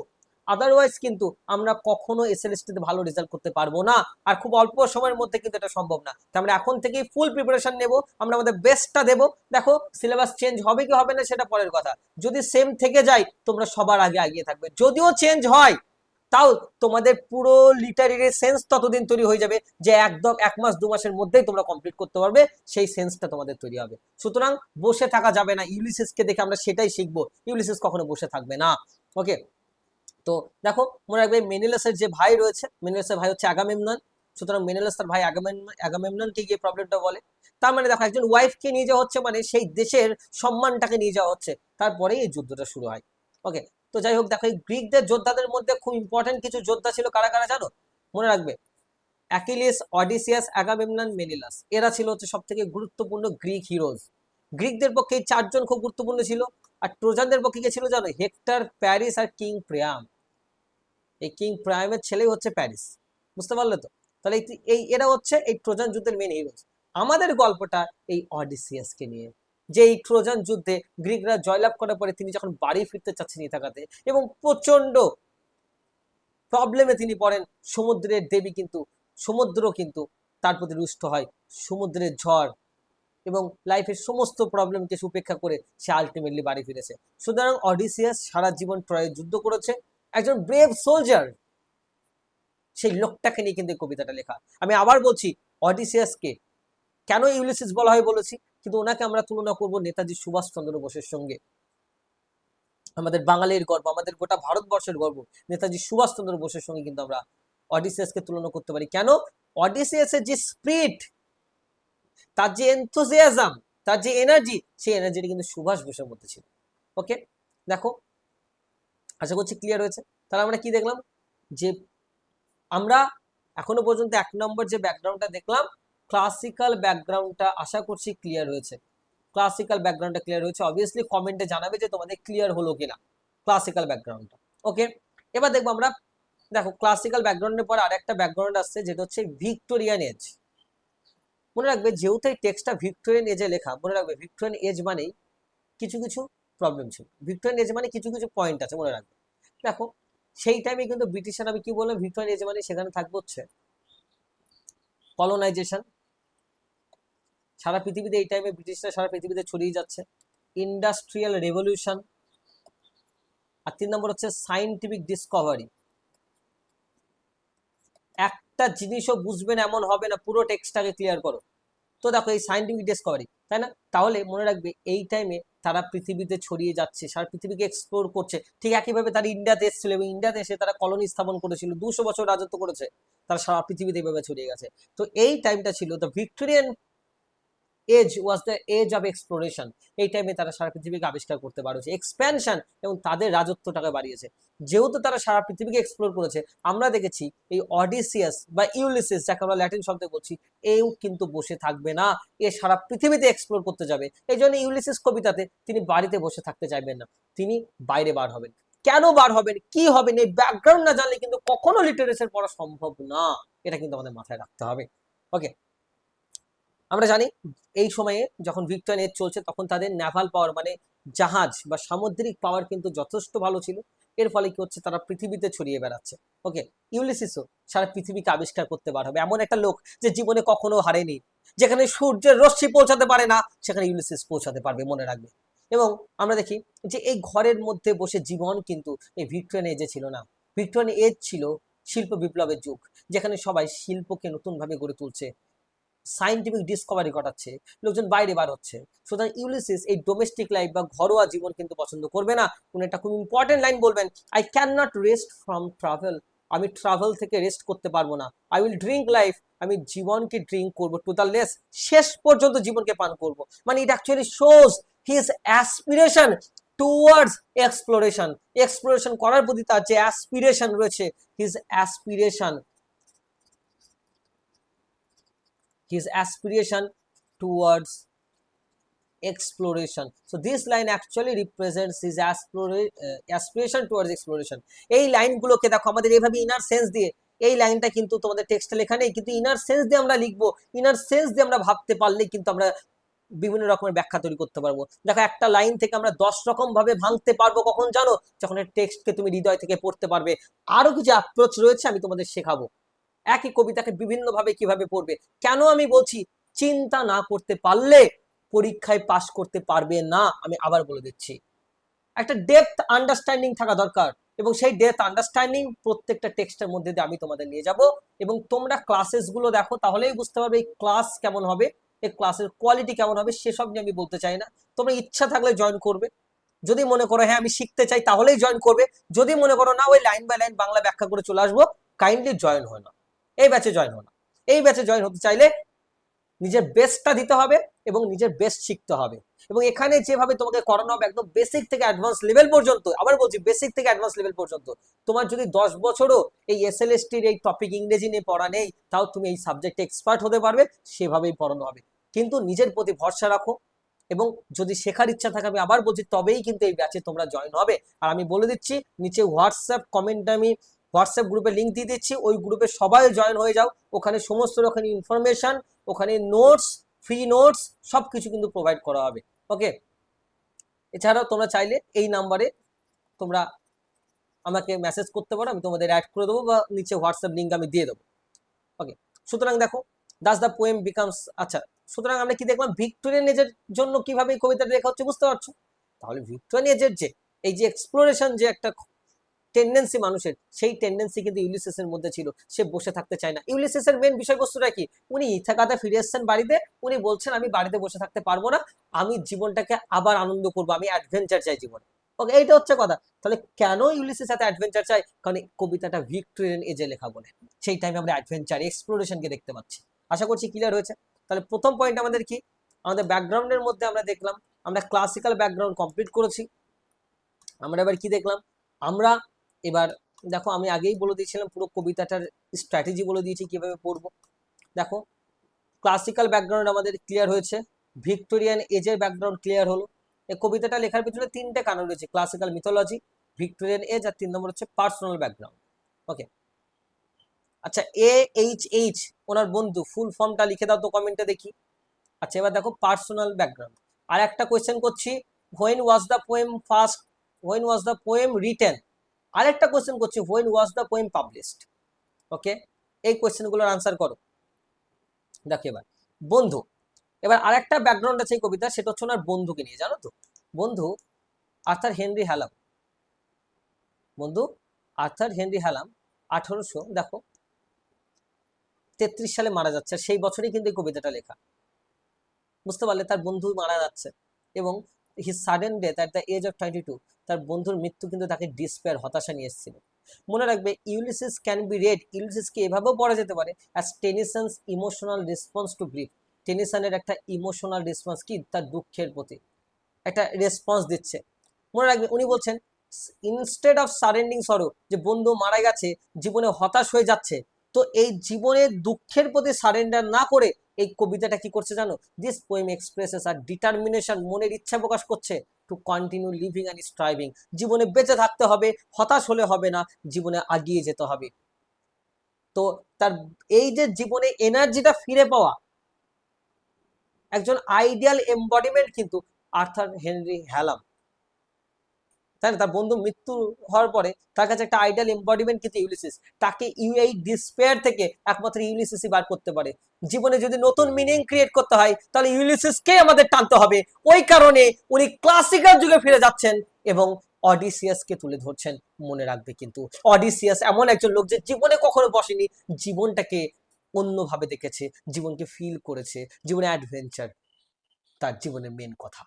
আদারওয়াইজ কিন্তু আমরা কখনো এসএলএসটিতে ভালো রেজাল্ট করতে পারবো না, আর খুব অল্প সময়ের মধ্যে কিন্তু এটা সম্ভব না। তো আমরা এখন থেকেই ফুল প্রিপারেশন নেব, আমরা আমাদের বেস্টটা দেবো। দেখো সিলেবাস চেঞ্জ হবে কি হবে না সেটা পরের কথা, যদি সেম থেকে যায় তোমরা সবার আগে এগিয়ে থাকবে। যদিও চেঞ্জ হয় তাও তোমাদের পুরো লিটারেরি সেন্স ততদিন তৈরি হয়ে যাবে যে একদম 1 মাস 2 মাসের মধ্যেই তোমরা কমপ্লিট করতে পারবে, সেই সেন্সটা তোমাদের তৈরি হবে। সুতরাং বসে থাকা যাবে না, ইউলিসিসকে দেখে আমরা সেটাই শিখবো, ইউলিসিস কখনো বসে থাকবে না। ওকে, তো দেখো মনে রাখবে মেনিলাসের যে ভাই রয়েছে, মেনিলাসের ভাই হচ্ছে আগামেমনন। সুতরাং মেনিলাস তার ভাই আগামেমননকে গিয়ে প্রবলেমটা বলে। তার মানে দেখো একজন ওয়াইফকে নিয়ে যাওয়া হচ্ছে মানে সেই দেশের সম্মানটাকে নিয়ে যাওয়া হচ্ছে, তারপরেই এই যুদ্ধটা শুরু হয়। ওকে, তো যাই হোক, দেখো এই গ্রিকদের যোদ্ধাদের মধ্যে খুব ইম্পর্টেন্ট কিছু যোদ্ধা ছিল, কারা কারা জানো? মনে রাখবে অ্যাকিলিস, অডিসিয়াস, আগামেমনন, মেনিলাস, এরা ছিল হচ্ছে সব থেকে গুরুত্বপূর্ণ গ্রিক হিরোজ। গ্রিকদের পক্ষে এই 4জন খুব গুরুত্বপূর্ণ ছিল। আর ট্রোজানদের পক্ষে কে ছিল জানো? হেক্টর, প্যারিস আর কিং প্রিয়াম। এই কিং প্রাইমের ছেলেই হচ্ছে প্যারিস। বুঝতে পারলে তো? তাহলে এই এরা হচ্ছে এই ট্রোজান যুদ্ধের মেন হিরোজ। আমাদের গল্পটা এই অডিসিয়াসকে নিয়ে, যে এই ট্রোজান যুদ্ধে গ্রিকরা জয়লাভ করার পরে তিনি যখন বাড়ি ফিরতে চাচ্ছেন ইথাকাতে, এবং প্রচন্ড প্রবলেমে তিনি পড়েন। সমুদ্রের দেবী কিন্তু, সমুদ্র কিন্তু তার প্রতি রুষ্ট হয়, সমুদ্রের ঝড় এবং লাইফের সমস্ত প্রবলেমকে উপেক্ষা করে সে আলটিমেটলি বাড়ি ফিরেছে। সুতরাং অডিসিয়াস সারা জীবন ট্রয়ে যুদ্ধ করেছে, একজন ব্রেভ সোলজার, সেই লোকটাকে নিয়ে কিন্তু কবিতাটা লেখা। আমি আবার বলছি, অডিসিয়াসকে কেন ইউলিসিস বলা হয় বলেছি, কিন্তু ওনাকে আমরা তুলনা করব নেতাজি সুভাষচন্দ্র বোসের সঙ্গে। আমাদের বাঙালির গর্ব, আমাদের গোটা ভারতবর্ষের গর্ব, নেতাজি সুভাষচন্দ্র বোসের সঙ্গে কিন্তু আমরা অডিসিয়াসকে তুলনা করতে পারি। কেন? অডিসিয়াসের যে স্পিরিট, তার যে এনথুজিয়াজম, তার যে এনার্জি, সেই এনার্জিটা কিন্তু সুভাষ বোসের মধ্যে ছিল। ওকে, দেখো আশা করছি ক্লিয়ার হয়েছে। তাহলে আমরা কি দেখলাম? যে আমরা এখনো পর্যন্ত 1 নম্বর যে ব্যাকগ্রাউন্ডটা দেখলাম, ক্লাসিক্যাল ব্যাকগ্রাউন্ডটা আশা করছি ক্লিয়ার হয়েছে। ক্লাসিক্যাল ব্যাকগ্রাউন্ডটা ক্লিয়ার হয়েছে, অবভিয়াসলি কমেন্টে জানাবে যে তোমাদের ক্লিয়ার হলো কিনা ক্লাসিক্যাল ব্যাকগ্রাউন্ডটা। ওকে, এবার দেখবো আমরা, দেখো ক্লাসিক্যাল ব্যাকগ্রাউন্ডের পর আরেকটা ব্যাকগ্রাউন্ড আসছে যেটা হচ্ছে ভিক্টোরিয়ান এজ। মনে রাখবে যেহেতু এই টেক্সটটা ভিক্টোরিয়ান এজে লেখা, মনে রাখবে ভিক্টোরিয়ান এজ মানেই কিছু কিছু প্রবলেম ছিল, ভিক্টোরিয়ান এজ মানে কিছু কিছু পয়েন্ট আছে মনে রাখবে। দেখো সেই টাইমে কিন্তু ব্রিটিশরা, আমি কি বললাম, ভিক্টোরিয়ান এজ মানে সেখানে থাকবে হচ্ছে কলোনাইজেশন, সারা পৃথিবীতে এই টাইমে ব্রিটিশরা সারা পৃথিবীতে ছড়িয়ে যাচ্ছে, ইন্ডাস্ট্রিয়াল রেভলিউশন, আর 3 নম্বর হচ্ছে সায়েন্টিফিক ডিসকভারি। একটা জিনিসও বুঝবেন এমন হবে না, পুরো টেক্সটটাকে ক্লিয়ার করো। তো দেখো এই সায়েন্টিফিক ডিসকভারি, তাই না? তাহলে মনে রাখবে এই টাইমে তারা পৃথিবীতে ছড়িয়ে যাচ্ছে, সারা পৃথিবীকে এক্সপ্লোর করছে। ঠিক একইভাবে তারা ইন্ডিয়াতে এসেছিল এবং ইন্ডিয়াতে এসে তারা কলোনি স্থাপন করেছিল, 200 বছর রাজত্ব করেছে, তারা সারা পৃথিবীতে এইভাবে ছড়িয়ে গেছে। তো এই টাইমটা ছিল the Victorian age was the age of exploration. এই টাইমে তারা সারা পৃথিবীকে আবিষ্কার করতে পারছে, এক্সপ্যানশন এবং তাদের রাজত্বটাকে বাড়িয়েছে। যেহেতু তারা সারা পৃথিবীকে এক্সপ্লোর করেছে, আমরা দেখেছি এই অডিসিয়াস বা ইউলিসিস, যাকে আমরা ল্যাটিন শব্দে বলছি, এও কিন্তু বসে থাকবে না, এ সারা পৃথিবীতে এক্সপ্লোর করতে যাবে। এই জন্য ইউলিসিস কবিতাতে তিনি বাড়িতে বসে থাকতে চাইবেন না, তিনি বাইরে বার হবেন। কেন বার হবেন, কি হবেন, এই ব্যাকগ্রাউন্ড না জানলে কিন্তু কখনো লিটারেচার পড়া সম্ভব না, এটা কিন্তু আমাদের মাথায় রাখতে হবে। ওকে, আমরা জানি এই সময়ে যখন ভিক্টোরিয়ান এজ চলছে তখন তাদের নেভাল পাওয়ার মানে জাহাজ বা সামুদ্রিক পাওয়ার কিন্তু যথেষ্ট ভালো ছিল। এর ফলে কি হচ্ছে, তারা পৃথিবীতে ছড়িয়ে বেড়াচ্ছে। ওকে, ইউলিসিসও সারা পৃথিবীকে আবিষ্কার করতে পার হবে, এমন একটা লোক যে জীবনে কখনো হারেনি, যেখানে সূর্যের রশ্মি পৌঁছাতে পারে না সেখানে ইউলিসিস পৌঁছাতে পারবে, মনে রাখবে। এবং আমরা দেখি যে এই ঘরের মধ্যে বসে জীবন কিন্তু এই ভিক্টোরিয়ান এজে ছিল না। ভিক্টোরিয়ান এজ ছিল শিল্প বিপ্লবের যুগ, যেখানে সবাই শিল্পকে নতুনভাবে গড়ে তুলছে, সায়েন্টিফিক ডিসকভারি ঘটাচ্ছে, লোকজন বাইরে বার হচ্ছে। সুতরাং ইউলিসিস এই ডোমেস্টিক লাইফ বা ঘরোয়া জীবন কিন্তু পছন্দ করবে না। উনি একটা খুব ইম্পর্টেন্ট লাইন বলবেন, I can not rest from travel, আমি ট্রাভেল থেকে রেস্ট করতে পারবো না। আই উইল ড্রিঙ্ক লাইফ, আমি জীবনকে ড্রিঙ্ক করবো টু দ্য লেস, শেষ পর্যন্ত জীবনকে পান করবো। মানে it actually shows his aspiration towards exploration, exploration করার প্রতি তার যে অ্যাসপিরেশন রয়েছে, his aspiration, his aspiration towards exploration. So this line actually represents his aspiration towards exploration. এই লাইনগুলোকে দেখো আমাদের এইভাবে ইনার সেন্স দিয়ে, এই লাইনটা কিন্তু তোমাদের টেক্সটে লেখা নেই, কিন্তু ইনার সেন্স দিয়ে আমরা লিখবো, ইনার সেন্স দিয়ে আমরা ভাবতে পারলেই কিন্তু আমরা বিভিন্ন রকমের ব্যাখ্যা তৈরি করতে পারবো। দেখো একটা লাইন থেকে আমরা 10 রকম ভাবে ভাঙতে পারবো, কখন জানো, যখন এই টেক্সটকে তুমি হৃদয় থেকে পড়তে পারবে। আরো কিছু অ্যাপ্রোচ রয়েছে, আমি তোমাদের শেখাবো একই কবিতাকে বিভিন্ন ভাবে কিভাবে পড়বে। কেন আমি বলছি চিন্তা না করতে পারলে পরীক্ষায় পাশ করতে পারবে না, আমি আবার বলে দিচ্ছি। একটা ডেপথ আন্ডারস্ট্যান্ডিং থাকা দরকার, এবং সেই ডেপথ আন্ডারস্ট্যান্ডিং প্রত্যেকটা টেক্সটের মধ্যে দিয়ে আমি তোমাদের নিয়ে যাব, এবং তোমরা ক্লাসেস গুলো দেখো তাহলেই বুঝতে পারবে এই ক্লাস কেমন হবে, এই ক্লাসের কোয়ালিটি কেমন হবে, সেসব নিয়ে আমি বলতে চাই না। তোমরা ইচ্ছা থাকলে জয়েন করবে, যদি মনে করো হ্যাঁ আমি শিখতে চাই তাহলেই জয়েন করবে, যদি মনে করো না ওই লাইন বাই লাইন বাংলা ব্যাখ্যা করে চলে আসবো, কাইন্ডলি জয়েন হয় না, এই ব্যাচে জয়েন হো না। এই ব্যাচে জয়েন হতে চাইলে নিজের বেস্টটা দিতে হবে এবং নিজের বেস্ট শিখতে হবে। এবং এখানে যেভাবে তোমাকে করানো হবে একদম বেসিক থেকে অ্যাডভান্স লেভেল পর্যন্ত, আবার বলছি বেসিক থেকে অ্যাডভান্স লেভেল পর্যন্ত, তোমার যদি 10 বছরও এই এসএলএসটির এই টপিক ইংরেজি নিয়ে পড়া নেই, তাও তুমি এই সাবজেক্টে এক্সপার্ট হতে পারবে, সেভাবেই পড়ানো হবে। কিন্তু নিজের প্রতি ভরসা রাখো, এবং যদি শেখার ইচ্ছা থাকে আমি আবার বলছি তবেই কিন্তু এই ব্যাচে তোমরা জয়েন হবে। আর আমি বলে দিচ্ছি নিচে হোয়াটসঅ্যাপ কমেন্টে আমি হোয়াটসঅ্যাপ গ্রুপে লিঙ্ক দিয়ে দিচ্ছি, ওই গ্রুপে সবাই জয়েন হয়ে যাও, ওখানে সমস্ত রকম ইনফরমেশন, ওখানে নোটস, ফ্রি নোটস সবকিছু কিন্তু প্রোভাইড করা হবে। ওকে, এছাড়াও তোমরা চাইলে এই নাম্বারে তোমরা আমাকে মেসেজ করতে পারো, আমি তোমাদের অ্যাড করে দেবো, বা নিচে হোয়াটসঅ্যাপ লিঙ্ক আমি দিয়ে দেবো। ওকে, সুতরাং দেখো দাস দ্য পোয়েম বিকামস, আচ্ছা সুতরাং আমরা কি দেখলাম ভিক্টোরিয়ান এজের জন্য কিভাবে এই কবিতাটা লেখা হচ্ছে, বুঝতে পারছো? তাহলে ভিক্টোরিয়ান এজের যে এই যে এক্সপ্লোরেশন যে একটা টেন্ডেন্সি মানুষের, সেই টেন্ডেন্সি কিন্তু ইউলিসিসের মধ্যে ছিল, সে বসে থাকতে চায় না। ইউলিসিসের মেন বিষয়বস্তুটা কি, উনি ইথাকাতে ফিরে এসেছেন বাড়িতে, উনি বলছেন আমি বাড়িতে বসে থাকতে পারবো না, আমি জীবনটাকে আবার আনন্দ করবো, আমি অ্যাডভেঞ্চার চাই জীবনে। ওকে, এইটা হচ্ছে কথা। তাহলে কেন ইউলিসিস এত অ্যাডভেঞ্চার চাই, কারণ কবিতাটা ভিক্টোরিয়ান এজে লেখা বলে, সেই টাইমে আমরা অ্যাডভেঞ্চার এক্সপ্লোরেশনকে দেখতে পাচ্ছি। আশা করছি ক্লিয়ার হয়েছে। তাহলে প্রথম পয়েন্ট আমাদের কি, আমাদের ব্যাকগ্রাউন্ডের মধ্যে আমরা দেখলাম আমরা ক্লাসিক্যাল ব্যাকগ্রাউন্ড কমপ্লিট করেছি। আমরা এবার কি দেখলাম, আমরা এবার দেখো আমি আগেই বলে দিয়েছিলাম পুরো কবিতাটার স্ট্র্যাটেজি বলে দিয়েছি কিভাবে পড়বো। দেখো ক্লাসিক্যাল ব্যাকগ্রাউন্ড আমাদের ক্লিয়ার হয়েছে, ভিক্টোরিয়ান এজের ব্যাকগ্রাউন্ড ক্লিয়ার হলো। এই কবিতাটা লেখার পিছনে তিনটে কারণ রয়েছে, ক্লাসিক্যাল মিথোলজি, ভিক্টোরিয়ান এজ, আর 3 নম্বর হচ্ছে পার্সোনাল ব্যাকগ্রাউন্ড। ওকে, আচ্ছা AHH ওনার বন্ধু, ফুল ফর্মটা লিখে দাও তো কমেন্টে দেখি। আচ্ছা এবার দেখো পার্সোনাল ব্যাকগ্রাউন্ড। আর একটা কোয়েশ্চেন করছি, when was the poem first, when was the poem written. আরেকটা কোয়েশ্চেন করছি, when was the poem published. Okay, এই কোয়েশ্চেনগুলোর আনসার করো। দেখো এবার বন্ধু, এবার আরেকটা ব্যাকগ্রাউন্ড আছে এই কবিতা, সেটা হচ্ছে ওনার বন্ধুকে নিয়ে, জানো তো, বন্ধু আর্থার হেনরি হ্যালাম, বন্ধু আর্থার হেনরি হ্যালাম 1833 সালে মারা যাচ্ছে, সেই বছরই কিন্তু এই কবিতাটা লেখা। বুঝতে পারলে, তার বন্ধু মারা যাচ্ছে, এবং his sudden death at the age of 22, তার বন্ধুর মৃত্যু কিন্তু তাকে ডিসপেয়ার, হতাশা নিয়ে এসেছিল। মনে রাখবে ইউলিসিস ক্যান বি রেড, ইউলিসিসকে এভাবেও পড়া যেতে পারে as Tennyson's emotional response to grief. টেনিসনের একটা ইমোশনাল রেসপন্স, কি তার দুঃখের প্রতি একটা রেসপন্স দিচ্ছে। মনে রাখবে উনি বলছেন ইনস্টেড অফ সারেন্ডিং সরো, যে বন্ধু মারা গেছে, জীবনে হতাশ হয়ে যাচ্ছে, তো এই জীবনের দুঃখের প্রতি সারেন্ডার না করে এই কবিতাটা কি করছে জানো, this poem expresses our determination, মনের ইচ্ছা প্রকাশ করছে to continue living and striving, জীবনে বেঁচে থাকতে হবে, হতাশ হলে হবে না, জীবনে আগিয়ে যেতে হবে। তো তার এই যে জীবনে এনার্জিটা ফিরে পাওয়া, একজন আইডিয়াল এমবডিমেন্ট কিন্তু আর্থার হেনরি হ্যালাম, তাই না? তার বন্ধু মৃত্যু হওয়ার পরে তার কাছে একটা আইডিয়াল এমবডিমেন্ট কিন্তু ইউলিসিস, তাকে এই ডিসপেয়ার থেকে একমাত্র ইউলিসিসই বার করতে পারে। জীবনে যদি নতুন মিনিং ক্রিয়েট করতে হয় তাহলে ইউলিসিসকে আমাদের টানতে হবে। ওই কারণে উনি ক্লাসিক্যাল যুগে ফিরে যাচ্ছেন এবং অডিসিয়াসকে তুলে ধরছেন। মনে রাখবে কিন্তু অডিসিয়াস এমন একজন লোক যে জীবনে কখনো বসেনি, জীবনটাকে অন্যভাবে দেখেছে, জীবনকে ফিল করেছে, জীবনে অ্যাডভেঞ্চার তার জীবনের মেন কথা।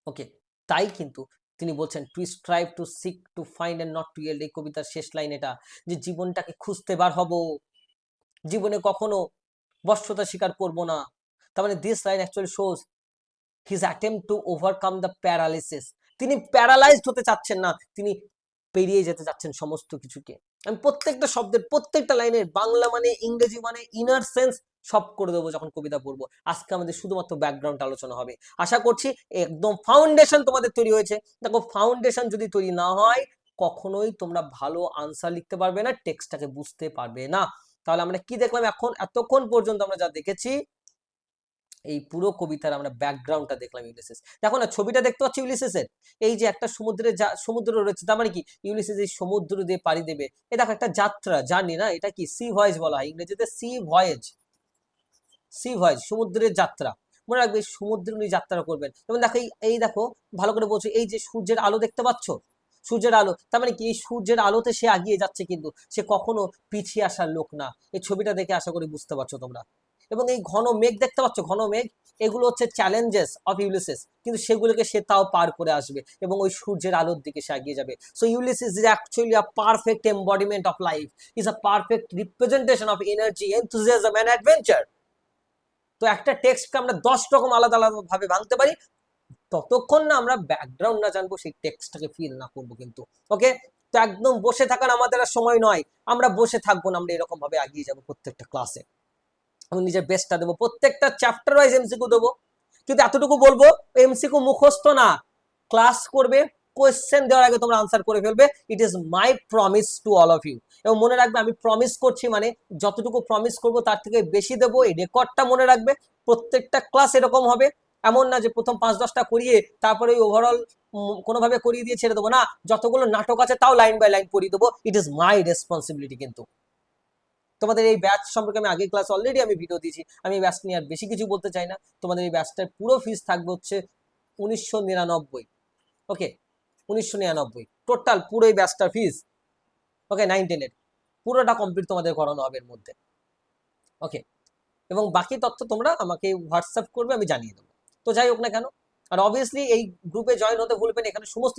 ওকে, তাই কিন্তু তিনি বলছেন to strive to seek to find and not to yield, এই কবিতার শেষ লাইন এটা, যে জীবনটাকে খুঁজতে বার হব, জীবনে কখনো বশ্যতা স্বীকার করব না। তার মানে this line actually shows his attempt to overcome the paralysis. তিনি প্যারালাইজড হতে চাচ্ছেন না, তিনি পেরিয়ে যেতে চাচ্ছেন সমস্ত কিছুকে। আমি প্রত্যেকটা শব্দের প্রত্যেকটা লাইনের বাংলা মানে ইংরেজি মানে ইনার সেন্স সব করে দেবো যখন কবিতা পড়বো। আজকে আমাদের শুধুমাত্র ব্যাকগ্রাউন্ড আলোচনা হবে। আশা করছি একদম ফাউন্ডেশন তোমাদের তৈরি হয়েছে। দেখো ফাউন্ডেশন যদি তৈরি না হয় কখনোই তোমরা ভালো আনসার লিখতে পারবে না, টেক্সটটাকে বুঝতে পারবে না। তাহলে আমরা কি দেখলাম এখন এতক্ষণ পর্যন্ত? আমরা যা দেখেছি এই পুরো কবিতার আমরা ব্যাকগ্রাউন্ডটা দেখলাম ইউলিসিস। দেখো না ছবিটা দেখতে পাচ্ছি ইউলিসিসের, এই যে একটা সমুদ্রে সমুদ্র রয়েছে, তার মানে কি ইউলিসিস এই সমুদ্র দিয়ে পাড়ি দেবে। এ দেখো একটা যাত্রা, জার্নি না, এটা কি সি ভয়েজ বলা হয় ইংরেজিতে, সি ভয়েজ, সি ভয়েজ সমুদ্রের যাত্রা। মনে রাখবে সমুদ্রে উনি যাত্রা করবেন। যেমন দেখো এই দেখো ভালো করে বলছো, এই যে সূর্যের আলো দেখতে পাচ্ছ, সূর্যের আলো, তার মানে কি এই সূর্যের আলোতে সে এগিয়ে যাচ্ছে, কিন্তু সে কখনো পিছিয়ে আসার লোক না। এই ছবিটা দেখে আশা করি বুঝতে পারছো তোমরা। এবং এই ঘন মেঘ দেখতে পাচ্ছ, ঘন মেঘ, এগুলো হচ্ছে চ্যালেঞ্জেস অফ ইউলিসিস, কিন্তু সেগুলোকে সে তাও পার করে আসবে এবং ওই সূর্যের আলোর দিকে সে এগিয়ে যাবে। So Ulysses is actually a perfect embodiment of life, is a perfect representation of energy, enthusiasm and adventure. তো একটা টেক্সটকে আমরা 10 রকম আলাদা আলাদা ভাবে ভাঙতে পারি, ততক্ষণ না আমরা ব্যাকগ্রাউন্ড না জানবো, সেই টেক্সটটাকে ফিল না করবো কিন্তু। ওকে, তো একদম বসে থাকার আমাদের আর সময় নয়, আমরা বসে থাকবো না, আমরা এরকম ভাবে এগিয়ে যাবো প্রত্যেকটা ক্লাসে। আমি নিজের বেস্টটা দেবো, প্রত্যেকটা চ্যাপ্টার ওয়াইজ এমসিকিউ দেবো, কিন্তু এতটুকু বলবো এমসিকিউ মুখস্থ না, ক্লাস করবে, কোয়েশ্চেন দেওয়ার আগে তোমরা আনসার করে ফেলবে। It is my promise to all of you. এবং মনে রাখবে আমি প্রমিস করছি মানে যতটুকু প্রমিস করবো তার থেকে বেশি দেবো, এই রেকর্ডটা মনে রাখবে। প্রত্যেকটা ক্লাস এরকম হবে, এমন না যে প্রথম 5-10টা করিয়ে তারপরে ওভারঅল কোনোভাবে করিয়ে দিয়ে ছেড়ে দেবো না, যতগুলো নাটক আছে তাও লাইন বাই লাইন করিয়ে দেবো। ইট ইজ মাই রেসপন্সিবিলিটি। কিন্তু তোমাদের এই ব্যাচ সম্পর্কে আমি আগের ক্লাস অলরেডি আমি ভিডিও দিয়েছি, আমি এই ব্যাচ নিয়ে আর বেশি কিছু বলতে চাই না। তোমাদের এই ব্যাচটার পুরো ফিস থাকবে হচ্ছে 1999। ওকে, 1999 টোটাল পুরো এই ব্যাচটার ফিস। ওকে, 9-10 এর পুরোটা কমপ্লিট তোমাদের করানো হবে এর মধ্যে। ওকে, এবং বাকি তথ্য তোমরা আমাকে হোয়াটসঅ্যাপ করবে, আমি জানিয়ে দেবো। তো যাই হোক না কেন, আর অবভিয়াসলি এই গ্রুপে জয়েন হতে ভুলবেন, এখানে সমস্ত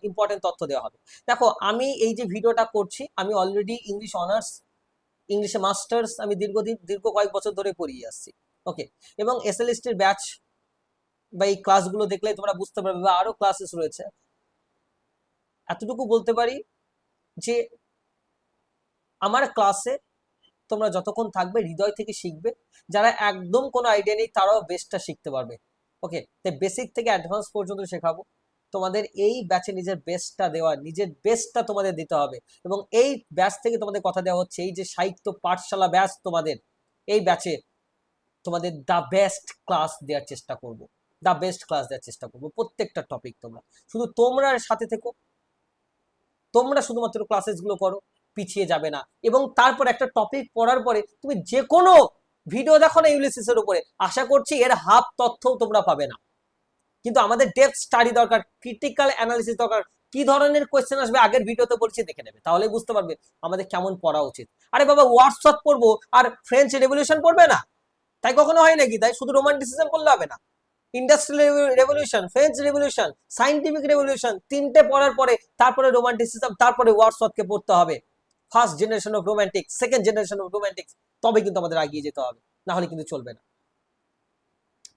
ইম্পর্টেন্ট তথ্য দেওয়া হবে। দেখো আমি এই যে ভিডিওটা করছি, আমি অলরেডি ইংলিশ অনার্স, ইংলিশে মাস্টার্স আমি দীর্ঘ কয়েক বছর ধরে পড়িয়ে আসছি। ওকে, এবং এসএলএসটির ব্যাচ বা এই ক্লাসগুলো দেখলে তোমরা বুঝতে পারবে, বা আরো ক্লাসেস রয়েছে। এতটুকু বলতে পারি যে আমার ক্লাসে তোমরা যতক্ষণ থাকবে হৃদয় থেকে শিখবে, যারা একদম কোনো আইডিয়া নেই তারাও বেস্টটা শিখতে পারবে। ওকে, তাই বেসিক থেকে অ্যাডভান্স পর্যন্ত শেখাবো। তোমাদের এই ব্যাচে নিজের বেস্টটা দেওয়া, নিজের বেস্টটা তোমাদের দিতে হবে। এবং এই ব্যাচ থেকে তোমাদের কথা দেওয়া হচ্ছে, এই যে সাহিত্য পাঠশালা ব্যাচ, তোমাদের এই ব্যাচে তোমাদের দ্য বেস্ট ক্লাস দেওয়ার চেষ্টা করব, দ্য বেস্ট ক্লাস দেওয়ার চেষ্টা করবো প্রত্যেকটা টপিক। তোমরা শুধু তোমরা সাথে থেকো, তোমরা শুধুমাত্র ক্লাসেসগুলো করো, পিছিয়ে যাবে না। এবং তারপর একটা টপিক পড়ার পরে তুমি যে কোনো ভিডিও দেখো না ইউলিসিসের উপরে, আশা করছি এর হাফ তথ্যও তোমরা পাবে না। কিন্তু আমাদের ডেপথ স্টাডি দরকার, ক্রিটিক্যাল অ্যানালিসিস দরকার। কি ধরনের কোয়েশ্চেন আসবে আগের ভিডিওতে বলছি, দেখে নেবে, তাহলেই বুঝতে পারবে আমাদের কেমন পড়া উচিত। আরে বাবা হোয়াটসঅ্যাপ পড়বো আর ফ্রেঞ্চ রেভলিউশন পড়বে না, তাই কখনো হয় নাকি? তাই শুধু রোমান্টিসিজম পড়লে হবে না, industrial revolution, French revolution, scientific revolution, তিনটে পড়ার পরে তারপরে রোমান্টিসিজম, তারপরে ওয়ার্ডসওয়ার্থকে পড়তে হবে। First generation of romantic, second generation of romantics, তবে কিন্তু আমাদের এগিয়ে যেতে হবে, না হলে কিন্তু চলবে না।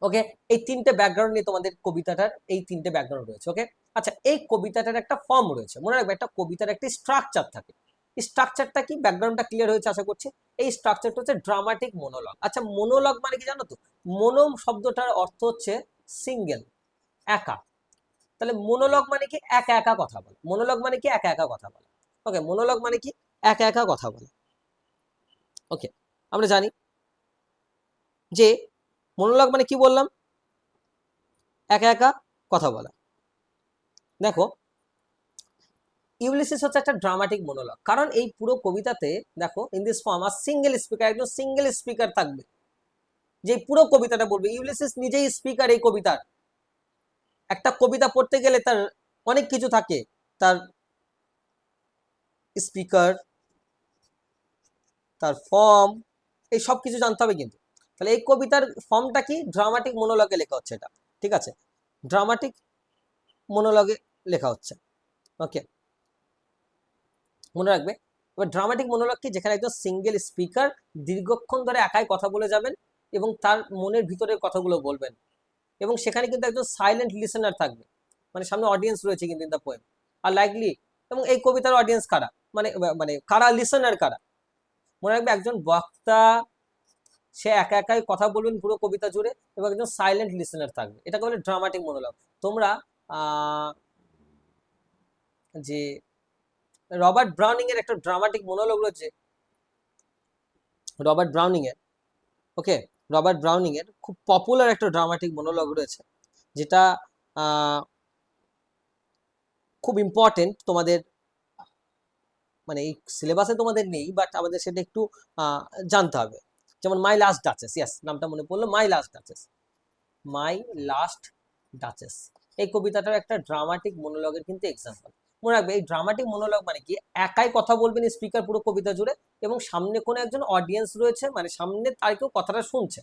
ওকে, এই তিনটে ব্যাকগ্রাউন্ড নিয়ে তোমাদের কবিতাটার এই তিনটে ব্যাকগ্রাউন্ড রয়েছে। ওকে, আচ্ছা, এই কবিতাটার একটা ফর্ম রয়েছে, মনে রাখবে একটা কবিতার একটি স্ট্রাকচার থাকে। স্ট্রাকচারটা কি, ব্যাকগ্রাউন্ডটা ক্লিয়ার হয়েছে আশা করছি। এই স্ট্রাকচারটা হচ্ছে ড্রামাটিক মোনোলগ। আচ্ছা, মোনোলগ মানে কি জানো তো? মোনো শব্দটার অর্থ হচ্ছে সিঙ্গেল, একা। তাহলে মোনোলগ মানে কি, একা একা কথা বলে। মোনোলগ মানে কি, একা একা কথা বলে। ওকে, মোনোলগ মানে কি, একা একা কথা বলে। ওকে, আমরা জানি যে মোনোলগ মানে কি বললাম, একা একা কথা বলা। দেখো, ইউলিসিস হচ্ছে একটা ড্রামাটিক মোনোলগ, কারণ এই পুরো কবিতাতে দেখো in this form are single speaker, একজন সিঙ্গেল স্পিকার থাকবে যে পুরো কবিতাটা বলবে। ইউলিসিস নিজেই স্পিকার এই কবিতার। একটা কবিতা পড়তে গেলে তার অনেক কিছু থাকে, তার স্পিকার, তার ফর্ম, এই সব কিছু জানতে হবে কিন্তু। তাহলে এই কবিতার ফর্মটা কি, ড্রামাটিক মোনোলগে লেখা হচ্ছে এটা, ঠিক আছে, ড্রামাটিক মোনোলগে লেখা হচ্ছে। ওকে, মনে রাখবে। এবার ড্রামাটিক মোনোলগ কি, যেখানে একজন সিঙ্গেল স্পিকার দীর্ঘক্ষণ ধরে একাই কথা বলে যাবেন এবং তার মনের ভিতরের কথাগুলো বলবেন, এবং সেখানে কিন্তু একজন সাইলেন্ট লিসেনার থাকবে, মানে সামনে অডিয়েন্স রয়েছে কিন্তু in the poem. Are likely, এবং এই কবিতার অডিয়েন্স কারা, মানে মানে কারা লিসেনার কারা, মনে রাখবে একজন বক্তা, সে একা একাই কথা বলবেন পুরো কবিতা জুড়ে, এবং একজন সাইলেন্ট লিসেনার থাকবে। এটাকে বলে ড্রামাটিক মোনোলগ। তোমরা যে রবার্ট ব্রাউনিং এর একটা ড্রামাটিক মোনোলগ রয়েছে, রবার্ট ব্রাউনিং এর, ওকে, রবার্ট ব্রাউনিং এর খুব পপুলার একটা ড্রামাটিক মোনোলগ রয়েছে, যেটা খুব ইম্পর্টেন্ট তোমাদের, মানে এই সিলেবাসে তোমাদের নেই, বাট আমাদের সেটা একটু জানতে হবে। যেমন মাই লাস্ট ডাচেস, ইয়াস, নামটা মনে পড়লো, মাই লাস্ট ডাচেস। মাই লাস্ট ডাচেস এই কবিতাটার একটা ড্রামাটিক মোনোলগের কিন্তু এক্সাম্পল। মনে রাখবে, এই ড্রামাটিক মোনোলগ মানে কি, একাই কথা বলবেন স্পিকার পুরো কবিতা জুড়ে, এবং সামনে কোনো একজন অডিয়েন্স রয়েছে, মানে সামনে তার কেউ কথাটা শুনছে।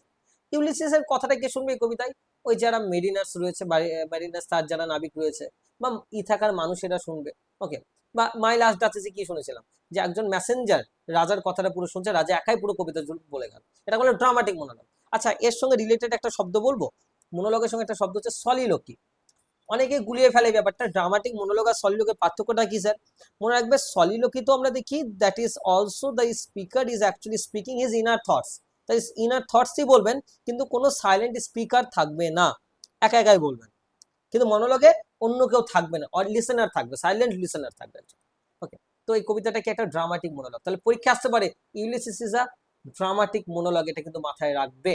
ইউলিসিসের কথাটা কে শুনবে এই কবিতায়, ওই যারা মেরিনার্স রয়েছে, মেরিনার্স, তার যারা নাবিক রয়েছে, বা ইথাকার মানুষেরা শুনবে। ওকে, বা মাই লাস্ট ডাচেসে কি শুনেছিলাম, যে একজন মেসেঞ্জার রাজার কথাটা পুরো শুনছে, রাজা একাই পুরো কবিতা বলে গেল, এটা বলে ড্রামাটিক মোনোলগ। আচ্ছা, এর সঙ্গে রিলেটেড একটা শব্দ বলবো, মোনোলগের সঙ্গে একটা শব্দ হচ্ছে সলিলোকি। অনেকে গুলিয়ে ফেলে ব্যাপারটা, ড্রামাটিক মোনোলগ আর সলিলোকের পার্থক্যটা কি স্যার? মনে রাখবে, সলিলোকি তো আমরা দেখি that is also the speaker is actually speaking his inner thoughts, তাই ইনার থটসই বলবেন, কিন্তু কোনো সাইলেন্ট স্পিকার থাকবে না, একা একাই বলবেন। কিন্তু মনোলগে অন্য কেউ থাকবে না, অর লিসেনার থাকবে, সাইলেন্ট লিসেনার থাকবে। ওকে, তো এই কবিতাটা কি একটা ড্রামাটিক মোনোলগ? তাহলে পরীক্ষা আসতে পারে ইউলিসিস ইজ আ ড্রামাটিক মোনোলগ, এটা কিন্তু মাথায় রাখবে।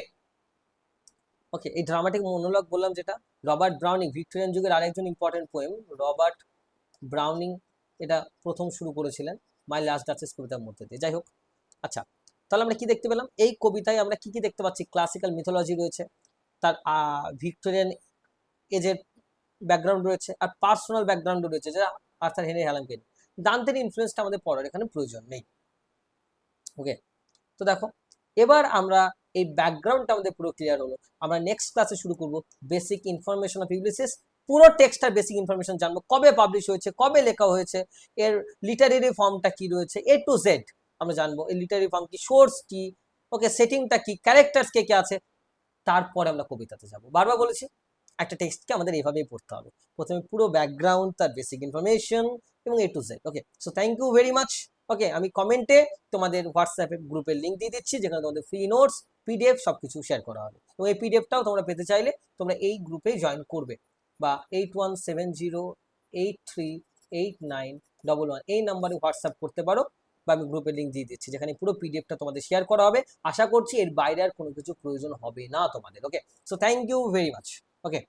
ওকে, এই ড্রামাটিক মোনোলগ বললাম যেটা, রবার্ট ব্রাউনিং, ভিক্টোরিয়ান যুগের আরেকজন ইম্পর্টেন্ট পোয়েম, রবার্ট ব্রাউনিং এটা প্রথম শুরু করেছিলেন মাই লাস্ট ডাচেস কবিতার মধ্যে দিয়ে। যাই হোক, আচ্ছা, তাহলে আমরা কি দেখতে পেলাম এই কবিতায়, আমরা কি কি দেখতে পাচ্ছি? ক্লাসিক্যাল মিথোলজি রয়েছে, তার ভিক্টোরিয়ান এজের ব্যাকগ্রাউন্ড রয়েছে, আর পার্সোনাল ব্যাকগ্রাউন্ড রয়েছে, যেটা আর্থার হেনরি হ্যালাংকে। দান্তের ইনফ্লুয়েন্সটা আমাদের পড়ার এখানে প্রয়োজন নেই। ওকে, তো দেখো, এবার আমরা এই ব্যাকগ্রাউন্ডটা আমাদের পুরো ক্লিয়ার হলো। আমরা নেক্সট ক্লাসে শুরু করব বেসিক ইনফরমেশন অফ ইউলিসিস। পুরো টেক্সটার বেসিক ইনফরমেশন জানবো, কবে পাবলিশ হয়েছে, কবে লেখা হয়েছে, এর লিটারেরি ফর্মটা কি রয়েছে, এ টু জেড আমরা জানবো। এই লিটারেরি ফর্ম কি, সোর্স কি, ওকে, সেটিংটা কি, ক্যারেক্টার্স কে কে আছে, তারপরে আমরা কবিতাতে যাব। বারবার বলেছি, একটা টেক্সটকে আমাদের এইভাবেই পড়তে হবে, প্রথমে পুরো ব্যাকগ্রাউন্ড, তার বেসিক ইনফরমেশন, এবং A to Z. Okay, so thank you very much. Okay, আমি কমেন্টে তোমাদের হোয়াটসঅ্যাপে গ্রুপের লিঙ্ক দিয়ে দিচ্ছি, যেখানে তোমাদের ফ্রি নোটস, পিডিএফ সবকিছু শেয়ার করা হবে, এবং এই পিডিএফটাও তোমরা পেতে চাইলে তোমরা এই গ্রুপে জয়েন করবে, বা 8170838911 এই নাম্বারে হোয়াটসঅ্যাপ করতে পারো, বা আমি গ্রুপের লিঙ্ক দিয়ে দিচ্ছি, যেখানে পুরো পিডিএফটা তোমাদের শেয়ার করা হবে। আশা করছি এর বাইরে আর কোনো কিছু প্রয়োজন হবে না তোমাদের। Okay, so thank you very much. Okay.